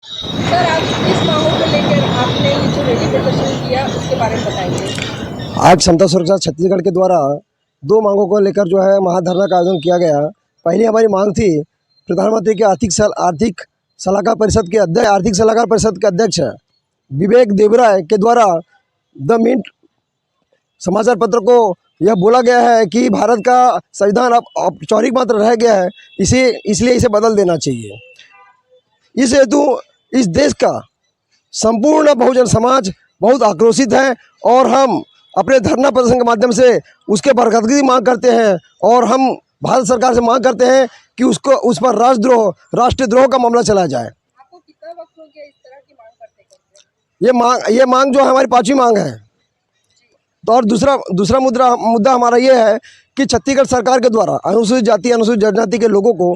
Sir, आप किस मांगों को लेकर आपने ये जो रैली प्रदर्शन किया उसके बारे में बताइए। आज समता सुरक्षा छत्तीसगढ़ के द्वारा दो मांगों को लेकर जो है महाधरना का आयोजन किया गया। पहली हमारी मांग थी प्रधानमंत्री के आर्थिक सलाहकार परिषद के अध्यक्ष विवेक देवराय के द्वारा द मिंट समाचार पत्र को यह बोला गया है कि भारत का संविधान अब औपचारिक मात्र रह गया है, इसलिए इसे बदल देना चाहिए। इस हेतु इस देश का संपूर्ण बहुजन समाज बहुत आक्रोशित है और हम अपने धरना प्रदर्शन के माध्यम से उसके बरकरारी की मांग करते हैं और हम भारत सरकार से मांग करते हैं कि उस पर राष्ट्रद्रोह का मामला चलाया जाए। आपको कितना वक्त हो गया इस तरह की मांग करते? ये मांग जो हमारी पांचवी मांग है। तो और दूसरा मुद्दा हमारा ये है कि छत्तीसगढ़ सरकार के द्वारा अनुसूचित जाति अनुसूचित जनजाति के लोगों को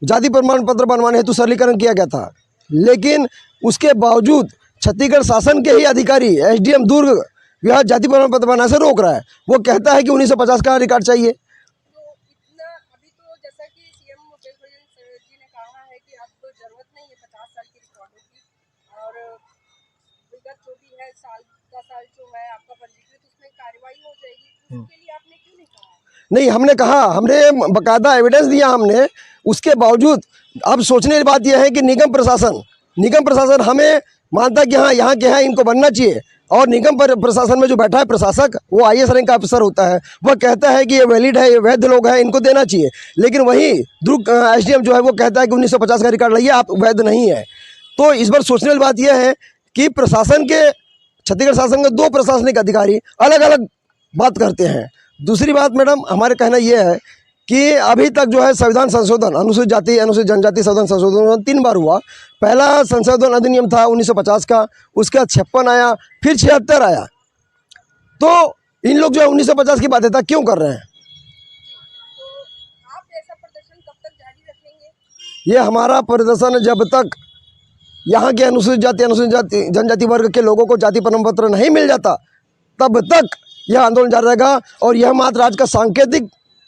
जाति प्रमाण पत्र बनवाने हेतु सरलीकरण किया गया था, लेकिन उसके बावजूद छत्तीसगढ़ शासन के ही अधिकारी एसडीएम दुर्ग यह जाति प्रमाण पत्र बनाने से रोक रहा है। वो कहता है कि 1950 का रिकॉर्ड चाहिए। तो इतना अभी तो जैसा कि सीएम भूपेश बघेल जी ने कहा है कि अब जरूरत नहीं है 50 साल की रिकॉर्डों की, और विगत जो भी है साल जो है आपका पंजीकृत उसमें कार्रवाई हो जाएगी। उसके लिए आपने क्यों नहीं कहा? नहीं, हमने बकायदा एविडेंस दिया हमने। उसके बावजूद अब सोचने की बात यह है कि निगम प्रशासन हमें मानता है कि हाँ यहाँ के हैं, इनको बनना चाहिए। और निगम प्रशासन में जो बैठा है प्रशासक, वो आईएएस रैंक का अफसर होता है, वह कहता है कि ये वैलिड है, ये वैध लोग हैं, इनको देना चाहिए। लेकिन वही दुर्ग एसडीएम जो है वो कहता है कि 1950 का रिकॉर्ड लाइए, आप वैध नहीं है। तो इस बार सोचने वाली बात यह है कि छत्तीसगढ़ शासन के दो प्रशासनिक अधिकारी अलग अलग बात करते हैं। दूसरी बात मैडम, हमारे कहना यह है कि अभी तक जो है संविधान संशोधन अनुसूचित जाति अनुसूचित जनजाति संविधान संशोधन 3 बार हुआ। पहला संशोधन अधिनियम था 1950 का, उसके बाद 56 आया, फिर 76 आया। तो इन लोग जो है 1950 की बाध्यता क्यों कर रहे हैं? तो आप ऐसा प्रदर्शन कब तक जारी रखेंगे? ये हमारा प्रदर्शन जब तक यहाँ के अनुसूचित जनजाति वर्ग के लोगों को जाति प्रमाण पत्र नहीं मिल जाता, तब तक यह आंदोलन जारी रहेगा। और यह मात्र आज का सांकेतिक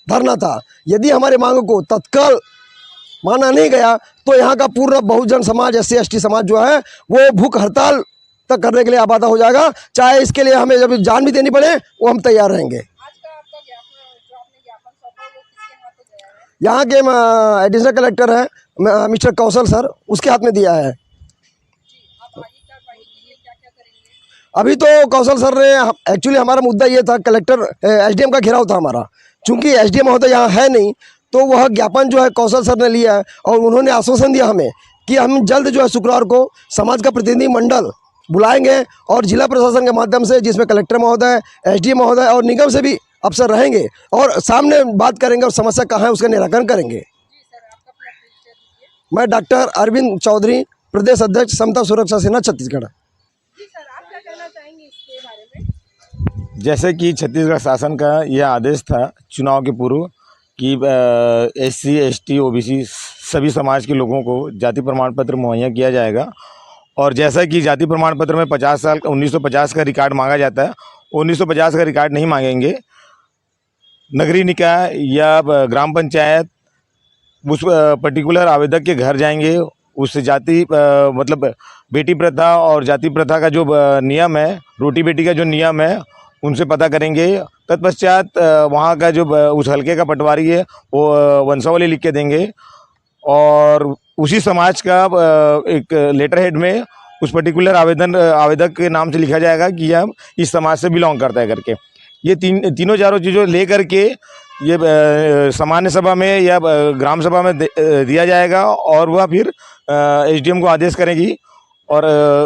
धरना था। यदि हमारे मांग को तत्काल माना नहीं गया तो यहाँ का पूर्ण बहुजन समाज, SC ST समाज जो है वो भूख हड़ताल तक करने के लिए आबादा हो जाएगा। चाहे इसके लिए हमें जब जान भी देनी पड़े, वो हम तैयार रहेंगे। आज का आपका जो आपने ज्ञापन सौंपा वो किसके हाथों गया है? यहाँ के एडिशनल कलेक्टर है मिस्टर कौशल सर, उसके हाथ में दिया है। आप आगे कार्रवाई के लिए क्या करेंगे? अभी तो कौशल सर ने, एक्चुअली हमारा मुद्दा ये था, कलेक्टर SDM का घेराव था हमारा। चूंकि SDM महोदय यहाँ है नहीं, तो वह ज्ञापन जो है कौशल सर ने लिया है और उन्होंने आश्वासन दिया हमें कि हम जल्द जो है शुक्रवार को समाज का प्रतिनिधि मंडल बुलाएंगे और जिला प्रशासन के माध्यम से, जिसमें कलेक्टर महोदय, SDM महोदय और निगम से भी अफसर रहेंगे, और सामने बात करेंगे और समस्या कहाँ है उसका निराकरण करेंगे। जी सर, आपका अपना परिचय दीजिए। मैं डॉक्टर अरविंद चौधरी, प्रदेश अध्यक्ष समता सुरक्षा सेना छत्तीसगढ़। जी सर, आप क्या कहना चाहेंगे इसके बारे में? जैसे कि छत्तीसगढ़ शासन का यह आदेश था चुनाव के पूर्व कि SC ST OBC सभी समाज के लोगों को जाति प्रमाण पत्र मुहैया किया जाएगा। और जैसा कि जाति प्रमाण पत्र में 50 साल 1950 का रिकॉर्ड मांगा जाता है, 1950 का रिकॉर्ड नहीं मांगेंगे। नगरीय निकाय या ग्राम पंचायत उस पर्टिकुलर आवेदक के घर जाएंगे, उस जाति मतलब बेटी प्रथा और जाति प्रथा का जो नियम है, रोटी बेटी का जो नियम है, उनसे पता करेंगे। तत्पश्चात वहाँ का जो उस हलके का पटवारी है वो वंशावली लिख के देंगे और उसी समाज का एक लेटर हेड में उस पर्टिकुलर आवेदक के नाम से लिखा जाएगा कि यह इस समाज से बिलोंग करता है करके। ये तीनों चारों चीज़ों ले करके ये सामान्य सभा में या ग्राम सभा में दिया जाएगा और वह फिर SDM को आदेश करेगी और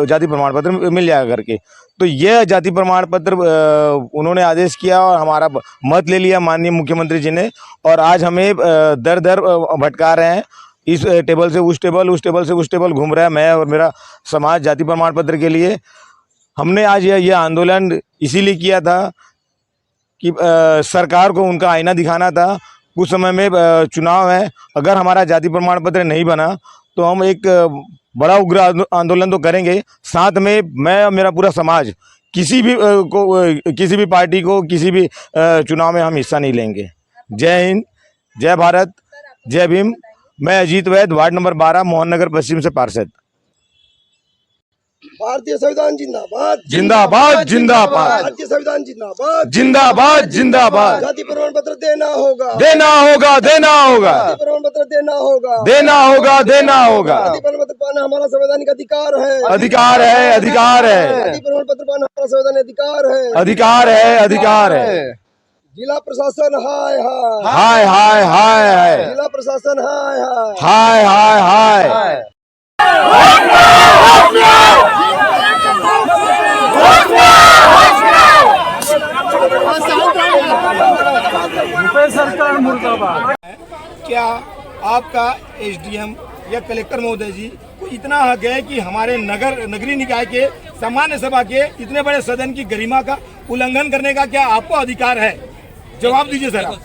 जाति प्रमाण पत्र मिल जाएगा करके। तो यह जाति प्रमाण पत्र उन्होंने आदेश किया और हमारा मत ले लिया माननीय मुख्यमंत्री जी ने, और आज हमें दर दर भटका रहे हैं। इस टेबल से उस टेबल, उस टेबल से उस टेबल घूम रहा है मैं और मेरा समाज जाति प्रमाण पत्र के लिए। हमने आज यह आंदोलन इसीलिए किया था कि सरकार को उनका आईना दिखाना था। कुछ समय में चुनाव है, अगर हमारा जाति प्रमाण पत्र नहीं बना तो हम एक बड़ा उग्र आंदोलन तो करेंगे। साथ में मैं और मेरा पूरा समाज किसी भी पार्टी को किसी भी चुनाव में हम हिस्सा नहीं लेंगे। जय हिंद, जय भारत, जय भीम। मैं अजीत वैद, वार्ड नंबर 12, मोहन नगर पश्चिम से पार्षद। भारतीय संविधान जिंदाबाद जिंदाबाद जिंदाबाद भारतीय संविधान जिंदाबाद जिंदाबाद जिंदाबाद। जाति प्रमाण पत्र देना होगा देना होगा देना होगा जाति प्रमाण पत्र देना होगा देना होगा देना होगा। जाति प्रमाण पत्र पाना हमारा संवैधानिक अधिकार है अधिकार है अधिकार है जाति प्रमाण पत्र पाना हमारा संवैधानिक अधिकार है अधिकार है अधिकार है। जिला प्रशासन हाय हाय हाय हाय हाय हाय जिला प्रशासन हाय हाय हाय हाय हाय। क्या आपका एसडीएम या कलेक्टर महोदय जी को इतना हक है कि हमारे नगरीय निकाय के सामान्य सभा के इतने बड़े सदन की गरिमा का उल्लंघन करने का क्या आपको अधिकार है? जवाब दीजिए सर आप।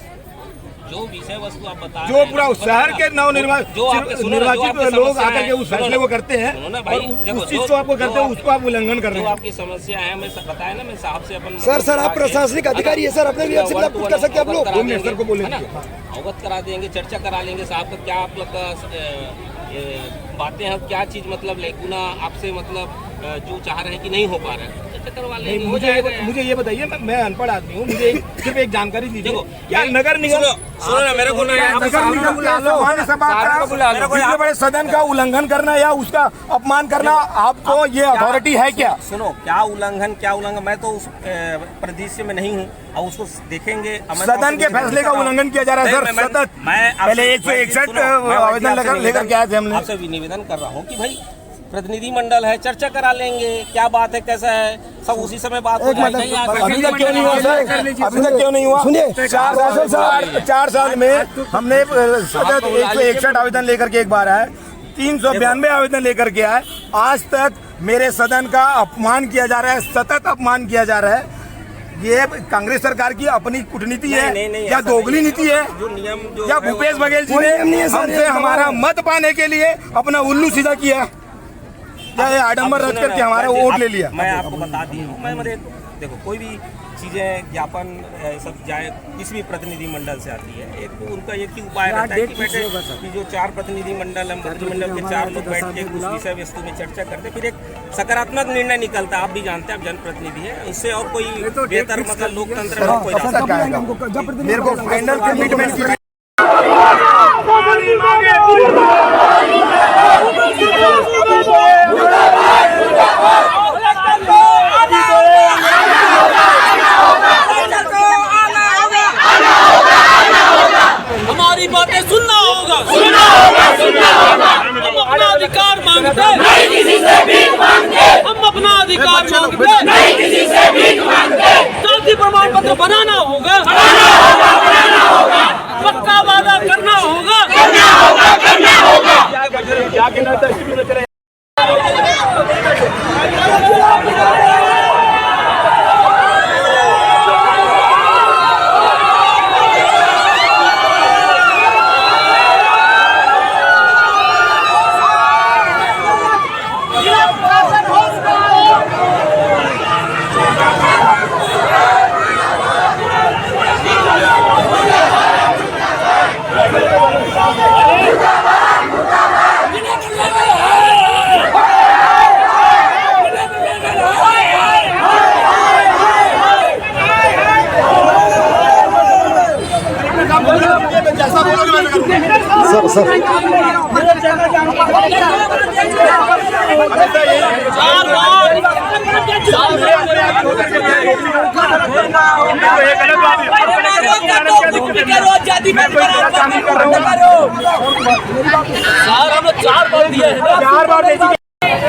जो विषय वस्तु आप बता जो पूरा शहर के निर्वाचित लोग आकर के उस फैसले को करते हैं और उस चीज को आपको करते हैं, उसको आप उल्लंघन कर रहे जो हैं। आपकी समस्या है मैं बताया ना, मैं साहब से अपन सर आप प्रशासनिक अधिकारी है सर, अपने भी आपसे पूछ कर सकते हैं आप लोग। 2 मिनट सर को बोलेंगे, अवगत करा देंगे, चर्चा करा लेंगे साहब का क्या आप लोग का बातें हैं, क्या चीज मतलब लेकुना आपसे मतलब जो चाह रहे हैं कि नहीं हो पा रहा है, चर्चा करवा लेंगे। मुझे ये बताइए, मैं अनपढ़ आदमी हूँ, मुझे सिर्फ एक जानकारी दीजिए। क्या नगर निगम सुनो ना, मेरे को इतने बड़े सदन का उल्लंघन करना या उसका अपमान करना आपको ये अथॉरिटी है क्या? सुनो, क्या उल्लंघन, मैं तो उस परिदृश्य में नहीं हूँ और उसको देखेंगे। सदन के फैसले का उल्लंघन किया जा रहा है सर सतत। पहले 161 आवेदन लेकर के आए थे हमने। आपसे भी निवेदन कर रहा हूँ कि भाई प्रतिनिधि मंडल है, चर्चा करा लेंगे, क्या बात है, कैसा है, सब उसी समय बात हो जाएगी। अभी तक क्यों नहीं हुआ सर? अभी तक क्यों नहीं हुआ? सुनिए, 4 साल में हमने सतत 161 आवेदन लेकर के एक बार आए, 392 आवेदन लेकर के आए। आज तक मेरे सदन का अपमान किया जा रहा है, सतत अपमान किया जा रहा है। ये कांग्रेस सरकार की अपनी कूटनीति है या दोगली नीति है जो नियम या भूपेश बघेल जी ने हमसे हमारा मत पाने के लिए अपना उल्लू सीधा किया, आडम्बर रच करके हमारा वोट ले लिया। मैं आपको बता दी हूँ, मैं मेरे देखो कोई भी चीजें ज्ञापन सब जाए किसी भी प्रतिनिधि मंडल से आती है, एक तो उनका एक ही उपाय रहता है कि बैठे कि जो 4 प्रतिनिधि मंडल है, मंत्रिमंडल के 4 लोग बैठ के उस विषय वस्तु में चर्चा करते, फिर एक सकारात्मक निर्णय निकलता है। आप भी जानते हैं, आप जनप्रतिनिधि है, उससे और कोई बेहतर मतलब लोकतंत्र में कोई रास्ता मेरे को फाइनल कमिटमेंट की हमारी बातें सुनना होगा। हम अपना अधिकार मांगते हम अपना अधिकार मांगते नहीं, किसी से भीख मांगते। जाति प्रमाण पत्र बनाना होगा, पक्का वादा करना होगा।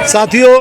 साथियों,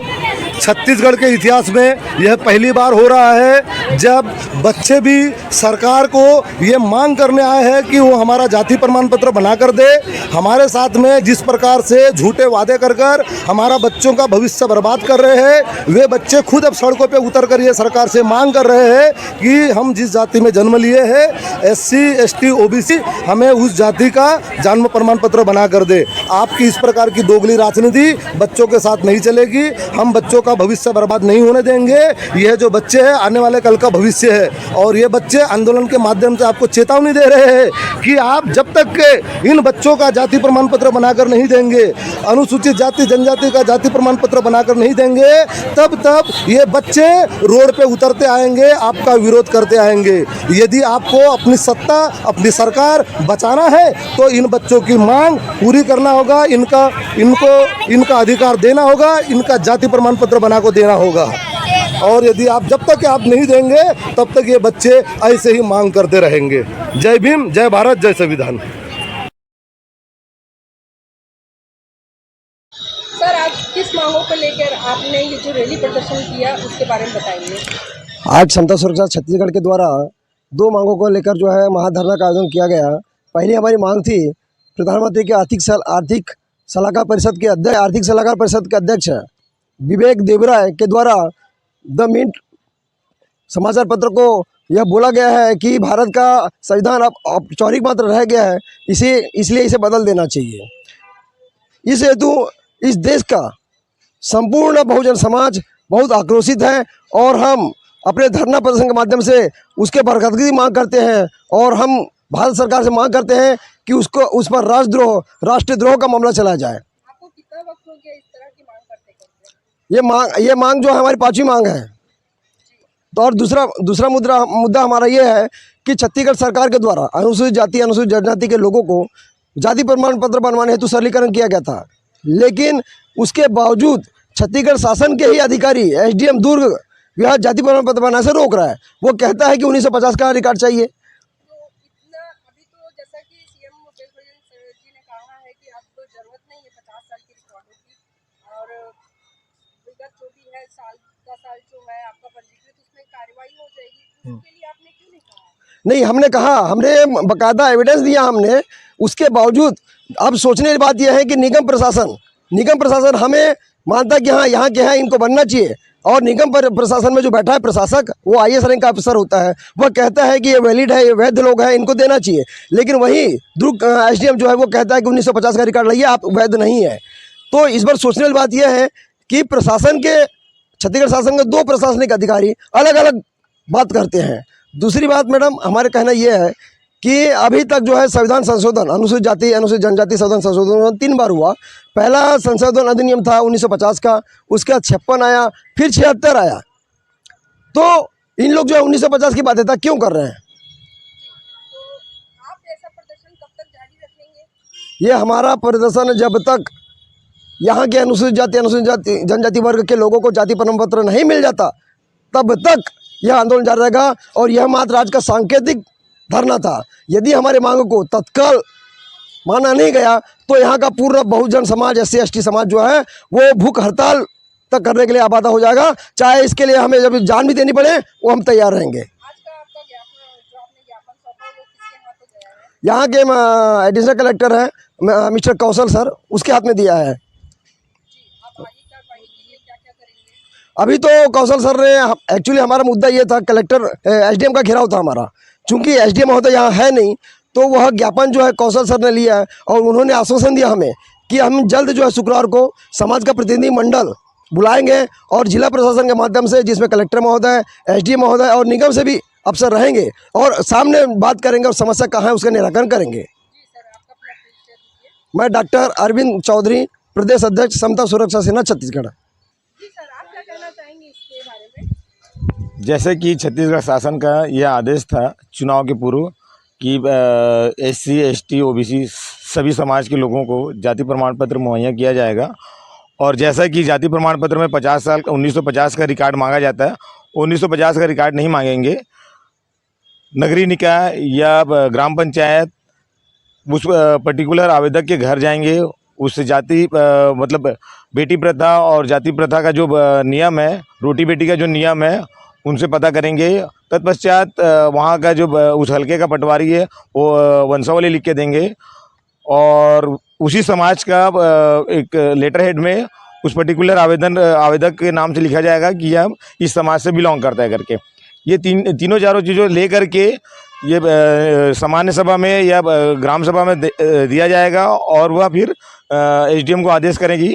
छत्तीसगढ़ के इतिहास में यह पहली बार हो रहा है जब बच्चे भी सरकार को ये मांग करने आए हैं कि वो हमारा जाति प्रमाण पत्र बना कर दे। हमारे साथ में जिस प्रकार से झूठे वादे कर कर हमारा बच्चों का भविष्य बर्बाद कर रहे हैं, वे बच्चे खुद अब सड़कों पे उतर कर ये सरकार से मांग कर रहे हैं कि हम जिस जाति में जन्म लिए हैं, SC ST OBC, हमें उस जाति का जन्म प्रमाण पत्र बना कर दे। आपकी इस प्रकार की दोगली राजनीति बच्चों के साथ नहीं चलेगी। हम बच्चों का भविष्य बर्बाद नहीं होने देंगे। यह जो बच्चे हैं आने वाले कल का भविष्य है, और ये बच्चे आंदोलन के माध्यम से आपको चेतावनी दे रहे हैं कि आप जब तक के इन बच्चों का जाति प्रमाण पत्र बनाकर नहीं देंगे, अनुसूचित जाति जनजाति का जाति प्रमाण पत्र बनाकर नहीं देंगे, तब तक ये बच्चे रोड पे उतरते आएंगे, आपका विरोध करते आएंगे। यदि आपको अपनी सत्ता, अपनी सरकार बचाना है तो इन बच्चों की मांग पूरी करना होगा, इनका अधिकार देना होगा, इनका जाति प्रमाण पत्र बना को देना होगा। और यदि आप जब तक आप नहीं देंगे तब तक ये बच्चे ऐसे ही मांग करते रहेंगे। जय भीम, जय भारत, जय संविधान। सर, आज किस मांगों को लेकर आपने ये जो रैली प्रदर्शन किया उसके बारे में बताएंगे। आज क्षमता सुरक्षा छत्तीसगढ़ के द्वारा 2 मांगों को लेकर जो है महाधरना का आयोजन किया गया। पहली हमारी मांग थी प्रधानमंत्री के आर्थिक सलाहकार परिषद के अध्यक्ष विवेक देवराय के द्वारा द मिंट समाचार पत्र को यह बोला गया है कि भारत का संविधान अब औपचारिक मात्र रह गया है, इसलिए इसे बदल देना चाहिए। इस हेतु इस देश का संपूर्ण बहुजन समाज बहुत आक्रोशित है और हम अपने धरना प्रदर्शन के माध्यम से उसके बरकरारी की मांग करते हैं और हम भारत सरकार से मांग करते हैं कि उस पर राष्ट्रद्रोह का मामला चलाया जाए। आपको कितना वक्त हो गया इस तरह की मांग करते? ये मांग जो है हमारी 5वीं मांग है। तो और दूसरा मुद्दा हमारा ये है कि छत्तीसगढ़ सरकार के द्वारा अनुसूचित जाति अनुसूचित जनजाति के लोगों को जाति प्रमाण पत्र बनवाने हेतु सरलीकरण किया गया था, लेकिन उसके बावजूद छत्तीसगढ़ शासन के ही अधिकारी SDM दुर्ग यह जाति प्रमाण पत्र बनाने से रोक रहा है। वो कहता है कि 1950 का रिकॉर्ड चाहिए। तो इतना अभी तो जैसा कि CM भूपेश बघेल जी ने कहा है कि अब तो जरूरत नहीं है 50 साल की रिकॉर्डों की, और विगत जो भी है साल का साल जो है आपका पंजीकृत उसमें कार्रवाई हो जाएगी। उसके लिए आपने क्यों नहीं कहा? नहीं, हमने कहा, हमने बाकायदा एविडेंस दिया हमने। उसके बावजूद अब सोचने की बात यह है कि निगम प्रशासन हमें मानता है कि हाँ यहाँ के हैं, इनको बनना चाहिए। और निगम प्रशासन में जो बैठा है प्रशासक, वो IAS रैंक का अफसर होता है, वह कहता है कि ये वैलिड है, ये वैध लोग हैं, इनको देना चाहिए। लेकिन वही दुर्ग SDM जो है वो कहता है कि 1950 का रिकॉर्ड लाइए, आप वैध नहीं है। तो इस बार सोचने वाली बात यह है कि छत्तीसगढ़ शासन के 2 प्रशासनिक अधिकारी अलग अलग बात करते हैं। दूसरी बात मैडम, हमारे कहना यह है कि अभी तक जो है संविधान संशोधन अनुसूचित जाति अनुसूचित जनजाति संशोधन 3 बार हुआ। पहला संशोधन अधिनियम था 1950 का, उसके बाद 56 आया, फिर 76 आया। तो इन लोग जो है 1950 की बाध्यता क्यों कर रहे हैं? तो आप ऐसा प्रदर्शन कब तक जारी रखेंगे? ये हमारा प्रदर्शन जब तक यहाँ के अनुसूचित जाति अनुसूचित जनजाति वर्ग के लोगों को जाति प्रमाण पत्र नहीं मिल जाता, तब तक यह आंदोलन जारी रहेगा। और यह मात्र आज का सांकेतिक धरना था। यदि हमारे मांग को तत्काल माना नहीं गया तो यहाँ का पूरा बहुजन समाज SC ST समाज जो है वो भूख हड़ताल तक करने के लिए आबादा हो जाएगा। चाहे इसके लिए हमें जब जान भी देनी पड़े वो हम तैयार रहेंगे। आज का आपका जो आपने ज्ञापन सौंपा वो किसके हाथों गया है? यहाँ के एडिशनल कलेक्टर है मिस्टर कौशल सर, उसके हाथ में दिया है। आप आगे कार्रवाई के लिए क्या क्या करेंगे? अभी तो कौशल सर ने, एक्चुअली हमारा मुद्दा ये था, कलेक्टर SDM का घेराव था हमारा। चूँकि SDM महोदय यहाँ है नहीं, तो वह ज्ञापन जो है कौशल सर ने लिया है और उन्होंने आश्वासन दिया हमें कि हम जल्द जो है शुक्रवार को समाज का प्रतिनिधि मंडल बुलाएंगे और जिला प्रशासन के माध्यम से, जिसमें कलेक्टर महोदय, SDM महोदय और निगम से भी अफसर रहेंगे, और सामने बात करेंगे और समस्या कहाँ है उसका निराकरण करेंगे। जी सर, आपका अपना परिचय दीजिए। मैं डॉक्टर अरविंद चौधरी, प्रदेश अध्यक्ष समता सुरक्षा सेना छत्तीसगढ़। जी सर, आप क्या कहना चाहेंगे इसके बारे में? जैसे कि छत्तीसगढ़ शासन का यह आदेश था चुनाव के पूर्व कि SC ST OBC सभी समाज के लोगों को जाति प्रमाण पत्र मुहैया किया जाएगा। और जैसा कि जाति प्रमाण पत्र में 50 साल का 1950 का रिकॉर्ड मांगा जाता है, 1950 का रिकॉर्ड नहीं मांगेंगे। नगरीय निकाय या ग्राम पंचायत उस पर्टिकुलर आवेदक के घर जाएंगे, उस जाति मतलब बेटी प्रथा और जाति प्रथा का जो नियम है, रोटी बेटी का जो नियम है, उनसे पता करेंगे। तत्पश्चात वहाँ का जो उस हलके का पटवारी है वो वंशावली लिख के देंगे और उसी समाज का एक लेटर हेड में उस पर्टिकुलर आवेदक के नाम से लिखा जाएगा कि यह इस समाज से बिलोंग करता है करके। ये तीनों चारों चीज़ों ले करके ये सामान्य सभा में या ग्राम सभा में दिया जाएगा और वह फिर SDM को आदेश करेगी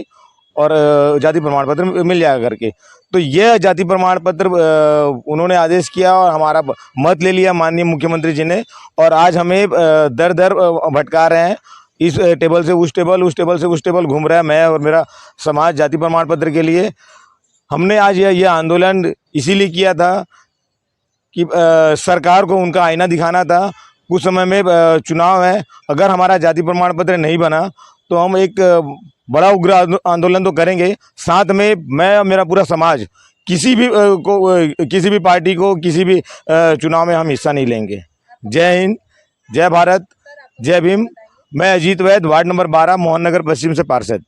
और जाति प्रमाण पत्र मिल जाएगा करके। तो यह जाति प्रमाण पत्र उन्होंने आदेश किया और हमारा मत ले लिया माननीय मुख्यमंत्री जी ने, और आज हमें दर दर भटका रहे हैं, इस टेबल से उस टेबल, उस टेबल से उस टेबल घूम रहा है। मैं और मेरा समाज जाति प्रमाण पत्र के लिए हमने आज यह आंदोलन इसीलिए किया था कि सरकार को उनका आईना दिखाना था। कुछ समय में चुनाव है, अगर हमारा जाति प्रमाण पत्र नहीं बना तो हम एक बड़ा उग्र आंदोलन तो करेंगे। साथ में मैं और मेरा पूरा समाज किसी भी पार्टी को किसी भी चुनाव में हम हिस्सा नहीं लेंगे। जय हिंद, जय भारत, जय भीम। मैं अजीत वैद, वार्ड नंबर 12, मोहन नगर पश्चिम से पार्षद।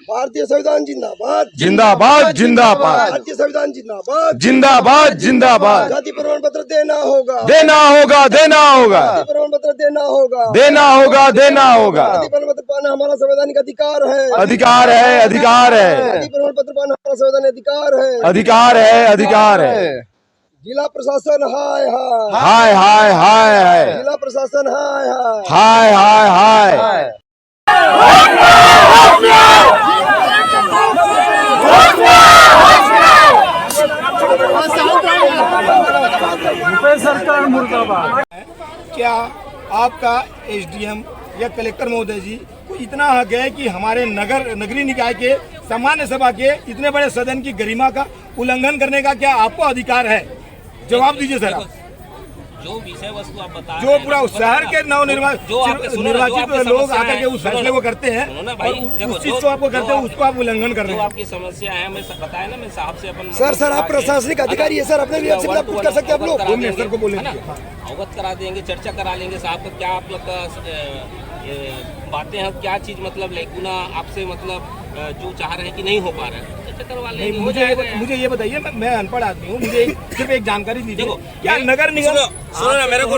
भारतीय संविधान जिंदाबाद, जिंदाबाद जिंदाबाद, भारतीय संविधान जिंदाबाद, जिंदाबाद जिंदाबाद। जाति प्रमाण पत्र देना होगा, देना होगा, देना होगा, जाति प्रमाण पत्र देना होगा, देना होगा, देना होगा। जाति प्रमाण पत्र पाना हमारा संवैधानिक अधिकार है, अधिकार है, अधिकार है, जाति प्रमाण पत्र पाना हमारा संवैधानिक अधिकार है, अधिकार है, अधिकार है। जिला प्रशासन हाय हाय, हाय हाय हाय हाय, जिला प्रशासन हाय हाय, हाय हाय हाय। सरकार मुर्दाबाद। क्या आपका एसडीएम या कलेक्टर महोदय जी को इतना हक है कि हमारे नगरीय निकाय के सामान्य सभा के इतने बड़े सदन की गरिमा का उल्लंघन करने का क्या आपको अधिकार है? जवाब दीजिए सर। आप जो विषय वस्तु आप बता जो पूरा उस शहर के निर्वाचित लोग आकर के उस फैसले को करते हैं और उस चीज को आपको करते हैं, उसको आप उल्लंघन कर रहे हैं। आपकी समस्या है, मैं बताया ना, मैं साहब से अपन सर आप प्रशासनिक अधिकारी है सर, अपने भी आपसे पूछ कर सकते हैं आप लोग। होम मिनिस्टर को बोलेंगे, अवगत करा देंगे, चर्चा करा लेंगे साहब का क्या आप लोग का बातें हैं, क्या चीज मतलब लेकिन आपसे मतलब जो चाह रहे हैं कि नहीं हो पा रहा है, चर्चा करवा लेंगे। मुझे ये बताइए, मैं अनपढ़ आदमी हूँ, मुझे सिर्फ एक जानकारी दीजिए। क्या नगर निगम सुनो ना, मेरे को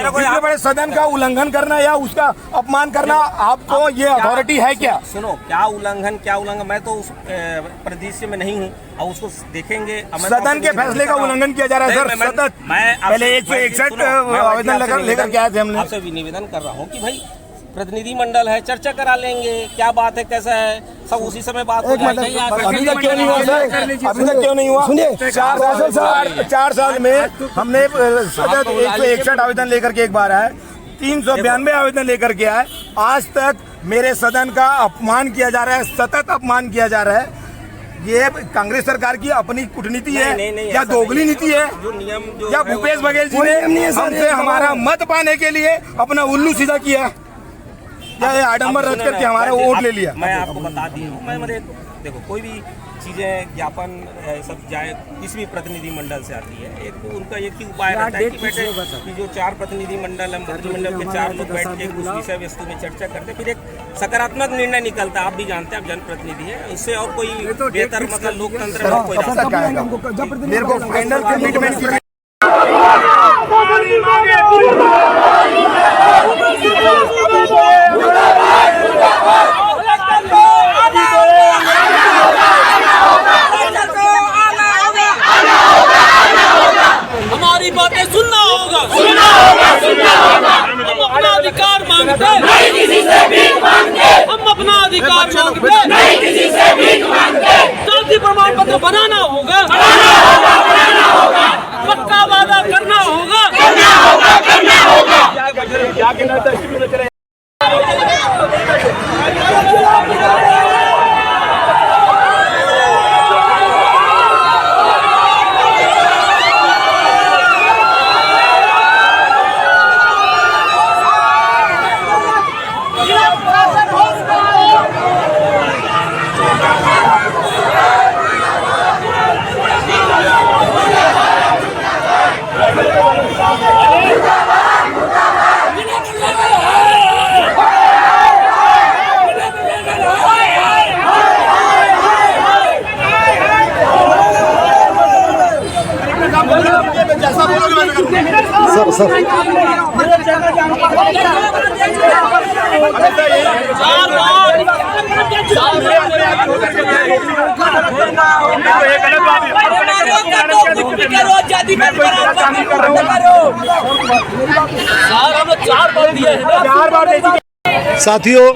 इतने बड़े सदन का उल्लंघन करना या उसका अपमान करना आपको ये अथॉरिटी है क्या? सुनो, क्या उल्लंघन मैं तो उस परिदृश्य में नहीं हूँ और उसको देखेंगे। सदन के फैसले का उल्लंघन किया जा रहा है सर सतत। पहले 161 आवेदन लेकर के आए थे हमने। आपसे भी निवेदन कर रहा हूँ कि भाई प्रतिनिधि मंडल है, चर्चा करा लेंगे, क्या बात है, कैसा है, सब उसी समय बात हो जाएगी। अभी तक क्यों नहीं हुआ सर? अभी तक क्यों नहीं हुआ? सुनिए, 4 साल में हमने सतत 161 आवेदन लेकर के एक बार आए, 392 आवेदन लेकर के आए। आज तक मेरे सदन का अपमान किया जा रहा है, सतत अपमान किया जा रहा है। ये कांग्रेस सरकार की अपनी कूटनीति है या दोगली नीति है या भूपेश बघेल जी ने हमसे हमारा मत पाने के लिए अपना उल्लू सीधा किया या आडम्बर रच करके हमारा वोट ले लिया? मैं आपको बता दी हूँ, मैं देखो कोई भी चीजें ज्ञापन सब जाए किसी भी प्रतिनिधि मंडल से आती है, एक तो उनका एक ही उपाय रहता है कि बेटे कि जो 4 प्रतिनिधि मंडल है, मंत्रिमंडल के 4 लोग बैठ के उस विषय वस्तु में चर्चा करते, फिर एक सकारात्मक निर्णय निकलता है। आप भी जानते हैं, आप जनप्रतिनिधि है, उससे और कोई बेहतर मतलब लोकतंत्र में कोई रास्ता। मेरे को फाइनल कमिटमेंट की हमारी बातें सुनना होगा। हम अपना अधिकार मांगते नहीं, किसी से भीख मांगते। हम अपना अधिकार मांगते नहीं, किसी से भीख मांगते। जाति प्रमाण पत्र बनाना होगा, पक्का वादा करना होगा। सर साथियों,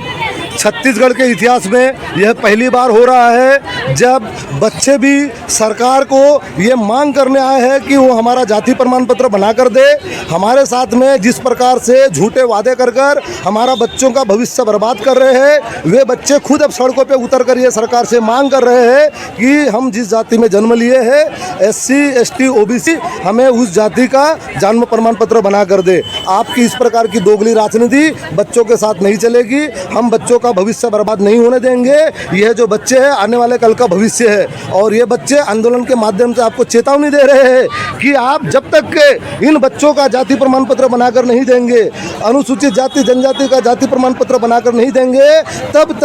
छत्तीसगढ़ के इतिहास में यह पहली बार हो रहा है जब बच्चे भी सरकार को ये मांग करने आए हैं कि वो हमारा जाति प्रमाण पत्र बना कर दे। हमारे साथ में जिस प्रकार से झूठे वादे कर कर हमारा बच्चों का भविष्य बर्बाद कर रहे हैं, वे बच्चे खुद अब सड़कों पे उतर कर ये सरकार से मांग कर रहे हैं कि हम जिस जाति में जन्म लिए हैं, SC ST OBC, हमें उस जाति का जन्म प्रमाण पत्र बना कर दे। आपकी इस प्रकार की दोगली राजनीति बच्चों के साथ नहीं चलेगी। हम बच्चों का भविष्य बर्बाद नहीं होने देंगे। यह जो बच्चे हैं आने वाले कल का भविष्य है, और ये बच्चे आंदोलन के माध्यम से आपको चेतावनी दे रहे हैं कि आप जब तक के इन बच्चों का जाति प्रमाण पत्र बनाकर नहीं देंगे, अनुसूचित जाति जनजाति का जाति प्रमाण पत्र बनाकर नहीं देंगे, तब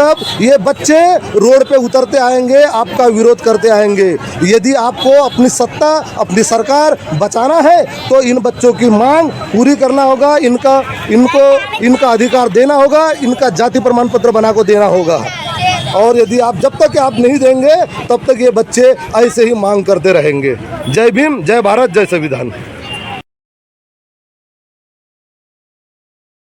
ये बच्चे रोड पे उतरते आएंगे, आपका विरोध करते आएंगे। यदि आपको अपनी सत्ता, अपनी सरकार बचाना है तो इन बच्चों की मांग पूरी करना होगा, इनका अधिकार देना होगा, इनका जाति प्रमाण पत्र बना को देना होगा। और यदि आप जब तक आप नहीं देंगे तब तक ये बच्चे ऐसे ही मांग करते रहेंगे। जय भीम, जय भारत, जय संविधान।